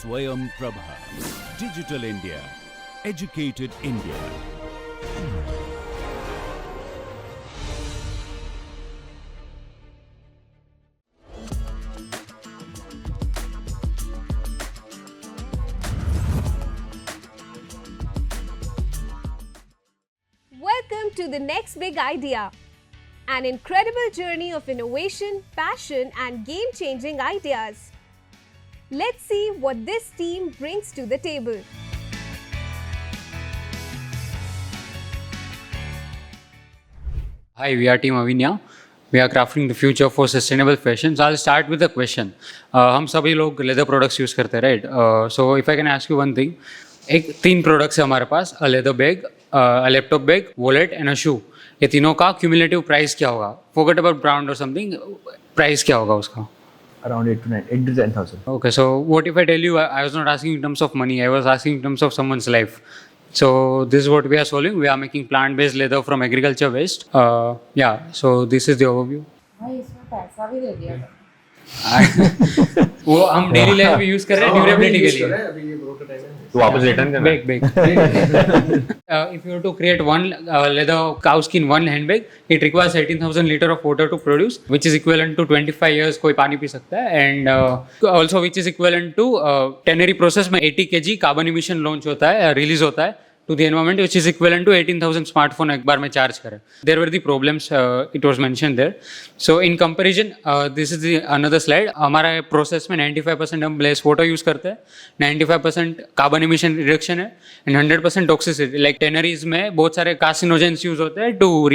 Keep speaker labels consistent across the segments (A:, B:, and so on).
A: Swayam Prabha. Digital India. Educated India.
B: Welcome to the next big idea. An incredible journey of innovation, passion, and game-changing ideas. Let's see what this team brings to the table.
C: Hi, we are Team Avinya. We are crafting the future for sustainable fashion. So I'll start with a question. हम सभी लोग leather products use करते हैं, right? So if I can ask you one thing, एक 3 products है हमारे पास, a leather bag, a laptop bag, wallet and a shoe. ये तीनों का क्यूमुलेटिव प्राइस क्या होगा? फॉरगेट अबाउट ब्रांड और समथिंग, प्राइस क्या होगा उसका?
D: Around 8 to 10,000.
C: Okay, so what if I tell you I was not asking in terms of money, I was asking in terms of someone's life. So this is what we are solving. We are making plant-based leather from agriculture waste. Yeah, so this is the overview.
E: भाई इसमें पैसा भी दे दिया था।
C: वो हम daily life में use कर रहे हैं ड्यूरेबिलिटी के लिए.
D: तो वापस रिटर्न करना है.
C: Bag. If you have to create one leather cow skin one handbag, it requires 18,000 liter of water to produce, which is equivalent to 25 years कोई पानी पी सकता है. And also which is equivalent to ternary process में 80 kg carbon emission launch होता है, release होता है to the environment, which is equivalent to 18,000 smartphone एक बार में चार्ज करें. There were the problems, it was mentioned there. So in comparison, this is the another slide. हमारा process में 95% हम less water यूज़ करते हैं, 95% कार्बन इमिशन रिडक्शन है, and 100% toxicity. Like tanneries में बहुत सारे कार्सिनोजेंस यूज़ होते हैं to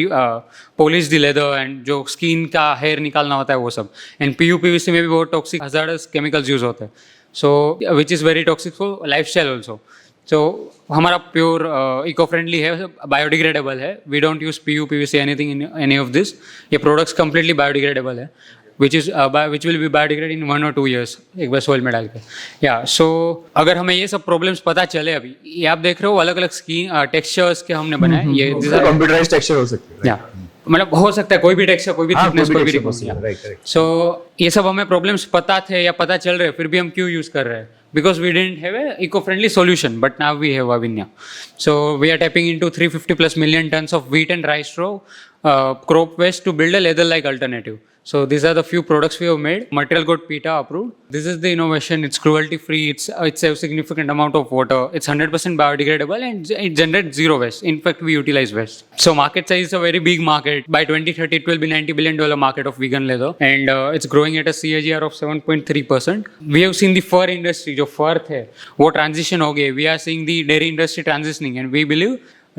C: polish the leather and जो स्किन का हेयर निकालना होता है वो सब. एंड PU/PVC में भी बहुत टॉक्सिक हजार्डस केमिकल्स यूज़ होते हैं, so which is very toxic for life style also. So हमारा प्योर इको फ्रेंडली है, बायोडिग्रेडेबल है. We don't use PU/PVC anything in any of this. ये प्रोडक्ट्स कंप्लीटली बायोडिग्रेडेबल है, which will be biodegrade in 1 or 2 years एक बार soil में डाल के. या सो अगर हमें ये सब प्रॉब्लम्स पता चले, अभी ये आप देख रहे हो अलग अलग स्किन टेक्सचर्स के हमने बनाए. ये
D: कंप्यूटराइज्ड टेक्सचर हो सकते हैं.
C: मतलब हो सकता है कोई भी टेक्सचर, कोई भी थिकनेस, कोई भी
D: possible, right.
C: सो ये सब हमें प्रॉब्लम्स पता थे या पता चल रहे, फिर भी हम क्यों यूज़ कर रहे हैं? Because we didn't have a eco-friendly solution, but now we have Avinya. So we are tapping into 350+ million tons of wheat and rice straw crop waste to build a leather-like alternative. So these are the few products we have made. Material got PETA approved. This is the innovation. It's cruelty-free. It saves significant amount of water. It's 100% biodegradable and it generates zero waste. In fact, we utilize waste. So market size is a very big market. By 2030, it will be $90 billion market of vegan leather, and it's growing at a CAGR of 7.3%. We have seen the fur industry, जो fur थे, वो transition हो गए. We are seeing the dairy industry transitioning, and we believe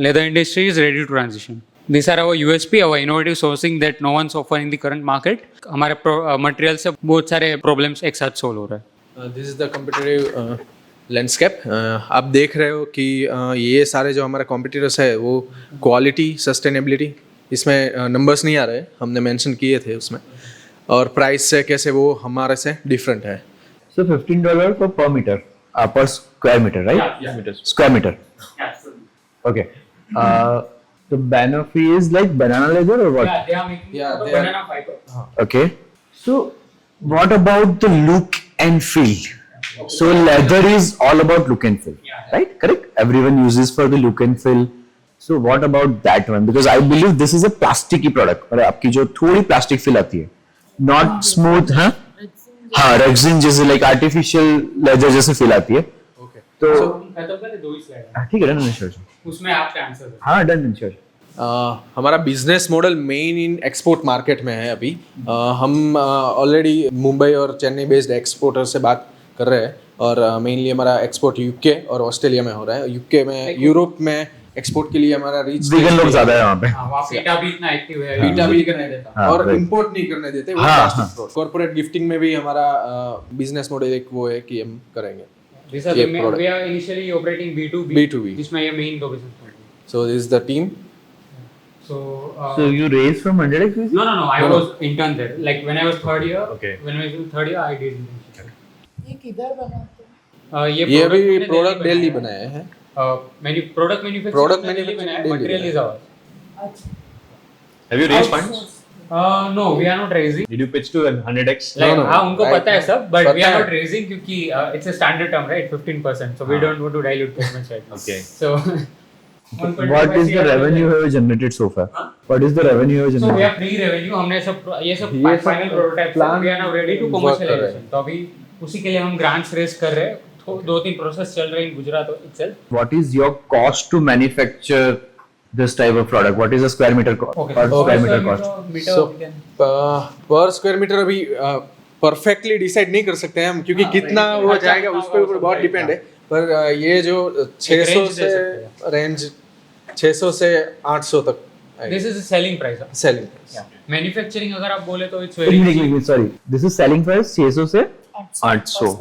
C: leather industry is ready to transition. These are our USP, our innovative sourcing that no one's offering in the current market. हमारे material से बहुत सारे problems एक साथ solve हो रहा है.
F: This is the competitive landscape. आप देख रहे हो कि ये सारे जो हमारे कॉम्पिटिटर्स है वो क्वालिटी, सस्टेनेबिलिटी, इसमें नंबर्स नहीं आ रहे, हमने मेंशन किए थे उसमें, और प्राइस से कैसे वो हमारे से डिफरेंट है.
D: So $15 per meter, per square meter, right?
F: Yeah.
D: Square meter. Okay. The Banoffee is like banana leather or what?
C: They are making
F: Yeah, they are-
C: banana fiber.
D: Okay. So what about the look and feel? So leather is all about look and feel, right? Correct? Everyone uses for the look and feel. So what about that one? Because I believe this is a plasticky product. और आपकी जो थोड़ी plastic feel आती है, not smooth, हाँ? हाँ, रेक्सिन जैसे like artificial leather जैसे feel आती है.
F: ओके.
D: तो
C: खत्म कर दो ही स्लाइड,
D: ठीक है, डन श्योर.
C: उसमें आपका आंसर है.
D: हाँ, डन श्योर.
F: हमारा business model main in export market में है अभी. हम ऑलरेडी मुंबई और चेन्नई बेस्ड एक्सपोर्टर से बात कर रहे हैं, और मेनली हमारा एक्सपोर्ट यूके और ऑस्ट्रेलिया में हो रहा है. यूके में, यूरोप में एक्सपोर्ट के लिए हमारा रीच,
D: वीगन लोग ज्यादा है वहाँ पे.
C: वहाँ पीटा भी इतना एक्टिव है,
F: पीटा भी
C: करने देता.
D: हाँ,
F: और
D: right.
F: इंपोर्ट नहीं करने देते. कॉर्पोरेट गिफ्टिंग में भी हमारा बिजनेस मॉडल एक वो है कि हम करेंगे.
C: These are
F: ये
C: the main,
F: product.
C: we are initially operating B2B.
F: B2B.
C: जिसमें ये मेन दो business model.
F: So this is the team.
C: So
D: So you raised from 100x?
C: no, I was intern there. Like when I was third year.
D: Okay.
C: When I was in third year, I did internship.
E: ये किधर बनाते हैं?
F: ये भी product Delhi बनाए हैं.
C: Product manufacturing
F: Product manufacturing
C: बनाया,
F: Delhi
C: material is
F: बनाया.
C: आवर.
E: अच्छा.
D: Have you raised funds?
C: No, we are not raising.
G: Did you pitch to 100x?
C: Like,
F: no,
C: हाँ उनको
F: right,
C: पता है
F: right.
C: सब, but we
F: पता
C: are
F: है.
C: not raising क्योंकि it's a standard term, right? 15%. So we don't want to dilute that much right now.
G: Okay.
C: So
D: What is the revenue you have generated so far? What is the revenue you have
C: So we
D: generated?
C: have pre-revenue. हमने सब ये सब
F: ये सब
C: final prototype
F: plan
C: we are now ready to
F: work कर रहे
C: commercialization. तो अभी उसी के लिए हम grants raise कर रहे हैं. तो 2-3 प्रोसेस चल रहे हैं Gujarat itself.
D: What is your cost to manufacture this type of product? What is the square meter cost?
C: Okay.
D: Per square meter cost?
F: So, पर स्क्वायर मीटर अभी परफेक्टली डिसाइड नहीं कर सकते हैं हम क्योंकि कितना वो जाएगा उस पर बहुत डिपेंड है पर ये जो 600
C: range
F: से
C: दे
F: रेंज 600 से 800 तक
C: This is a selling price.
F: Selling
C: Manufacturing अगर आप बोले तो it's
D: एक
C: very
D: मिनट,
C: cheap.
D: एक minute, sorry. This is selling price 600 से 800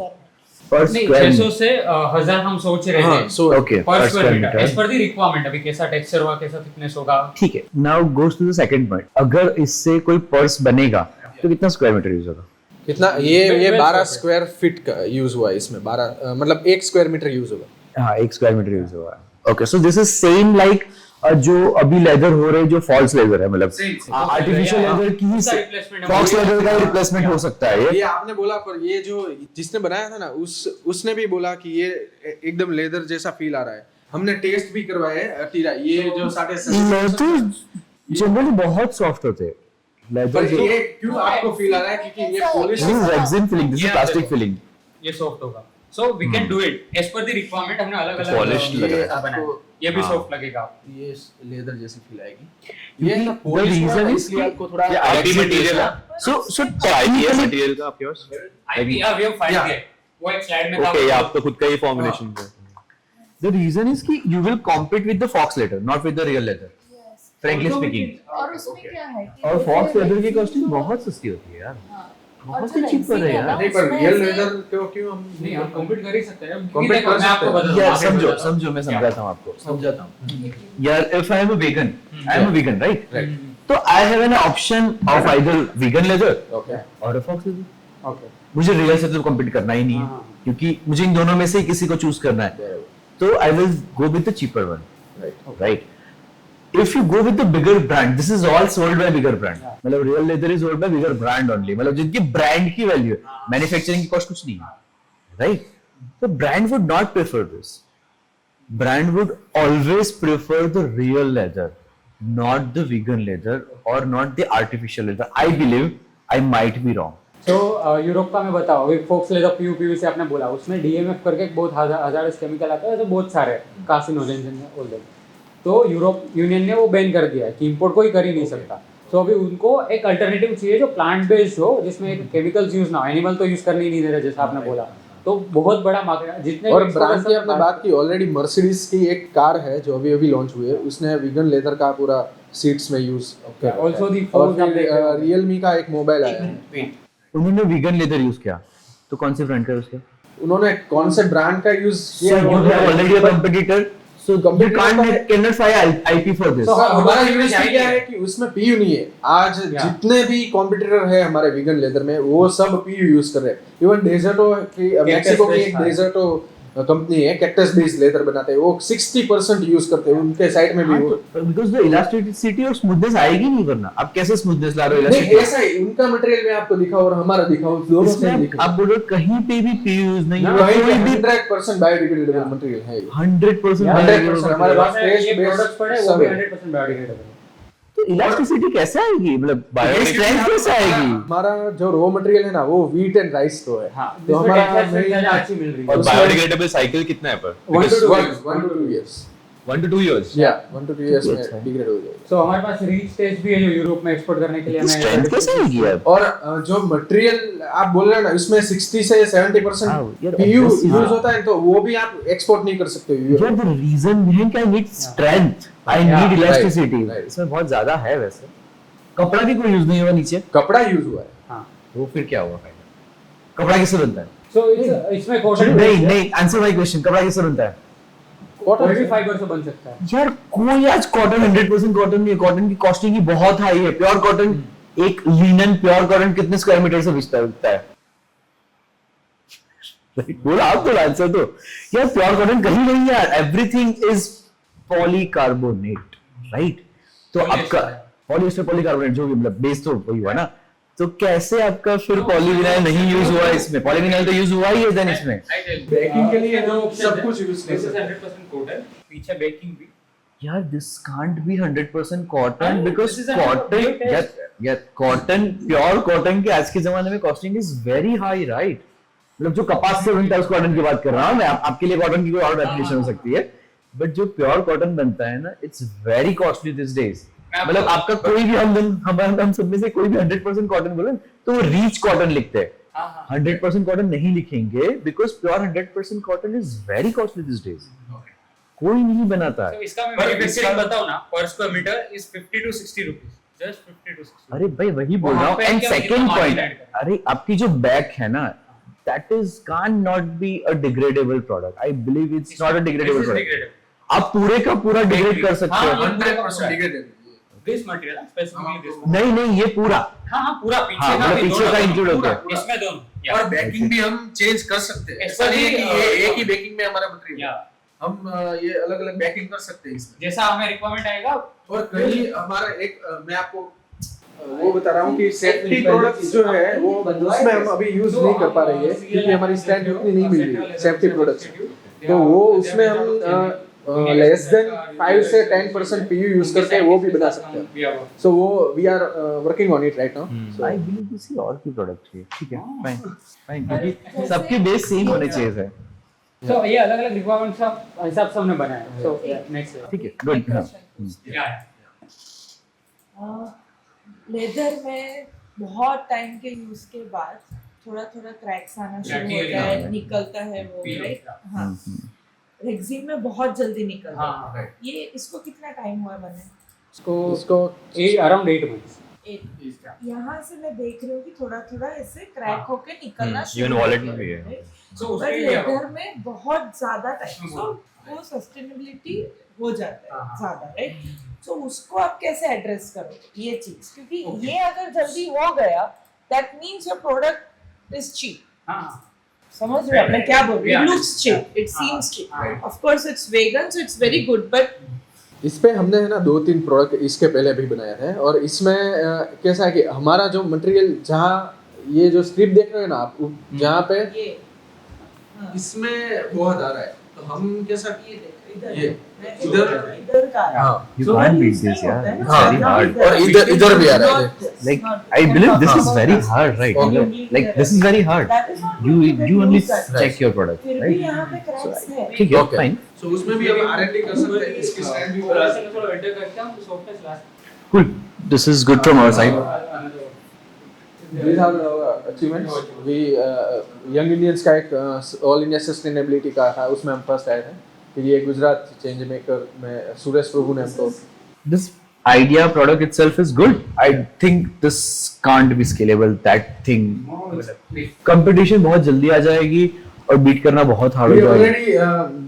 D: per
C: नहीं
D: square
C: 600
D: meter.
C: से 1000 हम सोच रहे
F: हाँ
C: थे.
F: So
D: Okay,
C: per
D: per
C: square
D: square
C: metre
D: meter.
C: As per the requirement अभी कैसा टेक्सचर होगा कैसा थिकनेस होगा.
D: ठीक है. Now goes to the second point. अगर इससे कोई पर्स बनेगा तो कितना स्क्वायर मीटर यूज होगा?
F: कितना ये 12
C: 12
F: स्क्वायर फीट का यूज हुआ है इसमें 12 मतलब 1 स्क्वायर मीटर यूज होगा.
D: हाँ, 1 स्क्वायर मीटर यूज होगा. Okay, so this is same like जो अभी लेदर हो रहे जो फॉल्स लेदर है, मतलब आर्टिफिशियल लेदर की
C: उसका replacement है.
D: फॉक्स लेदर का रिप्लेसमेंट हो सकता है
F: ये आपने बोला पर ये जो जिसने बनाया था ना उसने भी बोला कि ये एकदम लेदर जैसा फील आ रहा है. हमने टेस्ट भी करवाए है टीरा ये जो 7.5
D: लेदर जनरली बहुत सॉफ्ट होते हैं.
F: पर
D: लेदर
F: ये क्यों आपको फील आ रहा है क्योंकि ये polish
D: this is Rexine filling, this is
C: ये
D: प्लास्टिक
C: देखो.
D: फिलिंग.
C: ये सॉफ्ट होगा. So we can do it as per the requirement. हमने अलग अलग
G: Polished लग रहा
F: है.
C: बनाया. ये भी सॉफ्ट लगेगा.
F: ये लेदर जैसी फील आएगी. ये ना
D: The
F: पॉलिश
D: reason is
F: इसलिए आपको थोड़ा
G: ये IP material है.
D: सो
G: IPS
D: टेक्निकली
G: material का आपके पास?
C: IP we have 5K. वो एक स्लाइड में था.
G: Okay, ये आपका खुद का ही formulation है.
D: the reason is कि you will compete with the fox leather, not with the real leather, frankly speaking.
E: और उसमें क्या है कि
D: और
E: जैसे
D: फॉक्स लेदर की
E: resin
D: कॉस्टिंग
E: जो-
D: बहुत सस्ती होती है यार.
E: हाँ,
D: बहुत
E: और
D: ही
E: जो
D: cheap कर रहे हैं
E: resin
D: यार.
F: नहीं पर
E: उसमें
F: रियल
E: से-
F: लेदर क्यों हम
C: नहीं हम कॉम्पीट कर ही सकते हैं. क्योंकि
F: Compete
C: देखो
F: कर
C: मैं आपको
F: सकते हैं.
C: बता दूं.
D: यार
C: आपको
D: समझो
C: बता दूं.
D: समझो मैं समझाता हूँ आपको, समझाता हूँ. यार if I am a vegan, I am a vegan, right?
F: Right.
D: तो I have an option of either vegan leather
F: okay
D: or a fox leather.
C: Okay.
D: मुझे रियल से तो कम्पीट करना ही नहीं है
C: हाँ.
D: क्योंकि मुझे इन दोनों में से किसी को चूज करना है. तो I will go with the cheaper one, right? If you go with the bigger brand, this is all sold by bigger brand. मतलब real leather is sold by bigger brand only. मतलब जिनकी brand की value है, manufacturing की cost कुछ नहीं है, right? So brand would not prefer this. Brand would always prefer the real leather, not the vegan leather or not the artificial leather. I believe I might be wrong.
C: तो Europe का मैं बताओ अभी focus leather PU से आपने बोला उसमें DMF करके एक बहुत हजार्डस केमिकल आता है. ऐसे बहुत सारे कार्सिनोजेंस हैं ऑलरेडी. तो यूरोप यूनियन ने वो बैन कर दिया है कि इंपोर्ट कोई कर ही नहीं सकता. तो अभी उनको एक अल्टरनेटिव चाहिए जो प्लांट बेस्ड हो जिसमें केमिकल्स यूज ना हो. एनिमल तो यूज करने ही नहीं दे रहे जैसा आपने बोला. तो बहुत बड़ा मार्केट जितने
F: और ब्रांड की आपने बात की ऑलरेडी मर्सिडीज की एक कार है जो अभी लॉन्च हुई है उसने वीगन लेदर का पूरा सीट्स में यूज किया.
C: ऑल्सो दी
F: और रियलमी का एक मोबाइल आया है
D: उन्होंने vegan leather use किया, तो कौन से brand का use किया?
F: उन्होंने कौन से ब्रांड का यूज
D: So
F: किया.
D: you have already a competitor, so you
F: Competitor
D: cannot file IP for this.
C: So
F: हमारा
C: हमारा
F: यूएसपी
C: जाएंगे.
F: क्या है कि उसमें पीयू नहीं है. आज जितने भी कॉम्पिटिटर है हमारे वीगन लेदर में वो सब पीयू यूज कर रहे हैं. इवन डेजर्टो की मेक्सिको की एक डेजर्टो कंपनी है कैक्टस बेस्ड लेदर बनाते हैं वो 60% यूज करते हैं उनके साइड में भी वो.
D: Because the elasticity और smoothness आएगी नहीं वरना. आप कैसे smoothness ला रहे हो?
F: नहीं
D: elasticity?
F: ऐसा ही उनका मटेरियल में आपको दिखा और हमारा दिखाओ दोनों से
D: इसमें
F: दिखा.
D: आप बोलो कहीं पे भी PU यूज नहीं
F: ना,
D: है,
F: कहीं
D: कोई भी
F: 100% बायोडिग्रेडेबल मटेरियल है ये.
D: 100%
F: 100% हमारे पास
C: ये
F: टेस्ट
C: प्रोडक्ट्स पड़े वो भी 100% बायोडिग्रेडेबल है.
D: तो इलास्टिसिटी कैसे आएगी? मतलब
G: Biodegradable
D: स्ट्रेंथ कैसे आएगी?
F: हमारा जो रॉ मटेरियल है ना वो व्हीट एंड राइस तो है.
C: हाँ
F: तो
C: हमारा
F: हमारा
C: अच्छी मिल रही
G: और
C: है.
G: बायोडिग्रेडेबल साइकिल कितना है पर?
F: 1 to 2 years.
G: 1 to 2 years.
F: या 1 to 2 years में
D: अच्छा है.
F: डिग्रेड हो जाएगा.
C: तो हमारे पास रीच टेस्ट भी है जो यूरोप में एक्सपोर्ट करने के लिए हमें
D: स्ट्रेंथ कैसे आएगी यार?
F: और जो मटेरियल आप बोल रहे हैं ना उसमें 60 से 70%
D: हाँ, यार,
F: पीयू
D: obviously,
F: यूज
D: हाँ.
F: होता है तो वो भी आप एक्सपोर्ट नहीं कर सकते हो.
D: यार the reason behind I need strength, I
C: Yeah,
D: need elasticity.
F: right.
D: इसमें बहुत ज्यादा है वैसे. कपड़ा भी कोई यूज नहीं हुआ नीचे.
F: कपड़ा यूज हुआ है.
C: हाँ.
D: वो फिर क्या हुआ फायदा? कपड़ा किससे बनता है?
C: सो इसमें कॉटन
D: नहीं नहीं, आंसर माय क्वेश्चन. कपड़ा किससे बनता है?
C: कोई भी फाइबर से बन सकता है.
D: यार कोई आज कॉटन 100% कॉटन नहीं है. कॉटन की कॉस्टिंग ही बहुत हाई है. प्योर कॉटन, एक लिनन प्योर कॉटन कितने स्क्वायर मीटर से बिकता है? बोला आप तो आंसर दो यार. प्योर कॉटन कहीं नहीं है यार. Everything is polycarbonate, right? तो आपका पॉलिएस्टर पॉलीकार्बोनेट जो भी मतलब बेस तो वही हुआ ना, तो कैसे आपका फिर पॉलीविनाइल नहीं यूज हुआ इसमें? पॉलीविनाइल तो यूज हुआ ही है देन इसमें।
F: बेकिंग के लिए तो सब कुछ यूज कर
C: This is
F: सकते
C: 100% cotton. पीछे बेकिंग भी
D: यार this can't be 100% cotton because
C: this is a
D: cotton
C: great test.
D: या कॉटन प्योर कॉटन की आज के जमाने में costing is very high right. मतलब जो कपास से बनता है उस कॉटन की बात कर रहा हूँ मैं, आपके लिए कॉटन की कोई और डेफिनेशन हो सकती है, बट जो प्योर कॉटन बनता है ना it's very costly this days. मतलब आपका कोई भी हम सब में से कोई भी 100% कॉटन बोले तो वो रीच कॉटन लिखते हैं, 100% कॉटन नहीं लिखेंगे because pure 100% cotton is very costly this days, कोई नहीं बनाता।
C: तो इसका मैं मैन्युफैक्चरिंग बताऊं ना, per square metre is 50 to 60 rupees, just 50 to 60।
D: अरे भाई वही बोल रहा हूँ। एंड सेकंड पॉइंट, अरे आपकी जो बैक है ना that is can't not be a degradable product. I believe it's not a degradable product. आप पूरे का पूरा डिग्रेड कर सकते हो।
F: 100% degradable.
C: This material specifically this.
D: नहीं नहीं ये पूरा
C: हां पूरा पीछे
D: हाँ,
C: का
D: मतलब
C: भी
D: पीछे
C: दोनों
D: का include होता है।
C: इसमें दोनों
F: और बेकिंग भी हम चेंज कर सकते हैं, ऐसा नहीं है कि ये एक ही बेकिंग में हमारा मटेरियल, हम ये अलग अलग बेकिंग कर सकते हैं इसमें,
C: जैसा हमें रिक्वायरमेंट आएगा।
F: और कहीं हमारा एक मैं आपको वो बता रहा हूँ कि सेफ्टी प्रोडक्ट्स जो है वो उसमें हम अभी यूज नहीं कर पा रहे हैं क्योंकि हमारी स्टैंड उतनी नहीं मिल रही सेफ्टी प्रोडक्ट्स, तो वो उसमें हम लेस देन 5 से 10% PU यूज करके वो भी बना सकते हैं। सो वो we are working on it right now. So
D: I believe किसी और की प्रोडक्ट है, ठीक है फाइन फाइन, क्योंकि सबके बेस सेम होने चाहिए है।
C: तो ये अलग-अलग रिक्वायरमेंट्स का हिसाब से हमने बनाया है। सो नेक्स्ट
D: ठीक है गुड।
E: लेदर में बहुत टाइम के यूज के बाद थोड़ा थोड़ा क्रैक्स आना शुरू होता है, निकलता है वो राइट। हाँ रेक्सिन में बहुत जल्दी निकलता है।
C: हाँ
E: ये इसको कितना टाइम हुआ बने?
C: इसको अराउंड 8 मंथ्स।
E: यहाँ से मैं देख रही हूँ कि थोड़ा थोड़ा ऐसे क्रैक होके निकलना
G: इवन वॉलेट में भी है।
E: बट लेदर में बहुत ज्यादा टाइम, सो वो सस्टेनेबिलिटी हो जाता है ज्यादा राइट। तो उसको आप कैसे एड्रेस करोगे ये चीज, क्योंकि ये अगर जल्दी हो गया that means your product is cheap.
C: हाँ
E: समझ रहे हो मैं क्या बोल रही हूँ? It looks cheap, it seems cheap, of course it's vegan so it's very good, but
F: इस पे हमने है ना 2-3 प्रोडक्ट इसके पहले भी बनाए थे, और इसमें कैसा है कि हमारा जो मटेरियल जहाँ ये जो स्ट्रिप देख रहे हैं ना आप जहाँ पे
E: ये
F: इसमें बहुत आ रहा है, तो हम कैसा
E: ये देखो
F: ये
E: इधर का आ रहा है।
F: हाँ
D: You can't beat this यार, it's
F: हाँ,
D: very hard.
F: और इधर भी आ रहा है।
D: Like I believe this is very hard, right? Like this is very hard.
E: That is not
D: You
E: good to
D: only
E: use that.
D: check your product,
E: फिर भी
D: right?
E: यहाँ पे क्रैक्स है।
D: ठीक है
F: Okay.
D: फाइन
F: सो उसमें भी हम R&D कर सकते हैं, इसकी स्टैंड भी बना सकते हैं।
C: थोड़ा एंटर करके हम softness last
D: cool. This is good from our side.
F: These are our achievements. We Young Indians का एक ऑल इंडिया सस्टेनेबिलिटी का था, उसमें हम फर्स्ट आए थे। फिर ये गुजरात चेंज मेकर में सुरेश प्रभु ने हमको
D: This idea product itself is good. I think this can't be scalable. That thing. Competition बहुत जल्दी आ जाएगी और बीट करना बहुत हार्ड हो जाएगा।
F: ऑलरेडी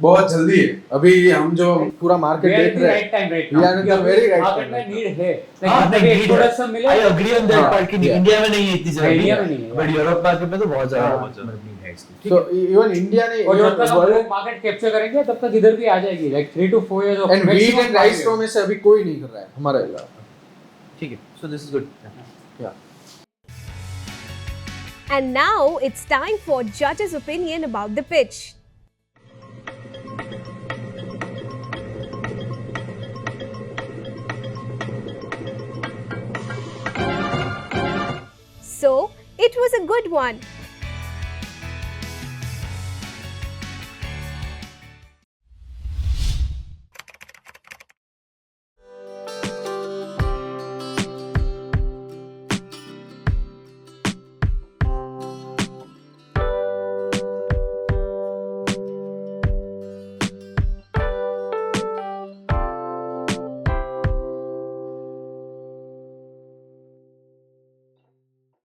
F: बहुत जल्दी है, अभी हम जो पूरा मार्केट देख रहे हैं we are in the very right
C: market
F: time.
C: में नीड है,
D: हाँ, नहीं, need है।
C: प्रोडक्शन मिले।
D: I agree on that part कि
F: Yeah.
D: इंडिया में नहीं है इतनी जल्दी।
C: इंडिया में नहीं है।
D: But यूरोप मार्केट में तो बहुत ज्यादा need है इसकी।
F: So even India ने
C: और जब तक हम
F: वर्ल्ड
C: लोग मार्केट कैप्चर करेंगे तब तक इधर भी आ जाएगी, like 3 to 4 years of
F: and wheat and rice में से अभी कोई नहीं कर रहा है हमारा इलाका।
D: ठीक है, so this is good.
B: And now it's time for judges' opinion about the pitch. So, it was a good one.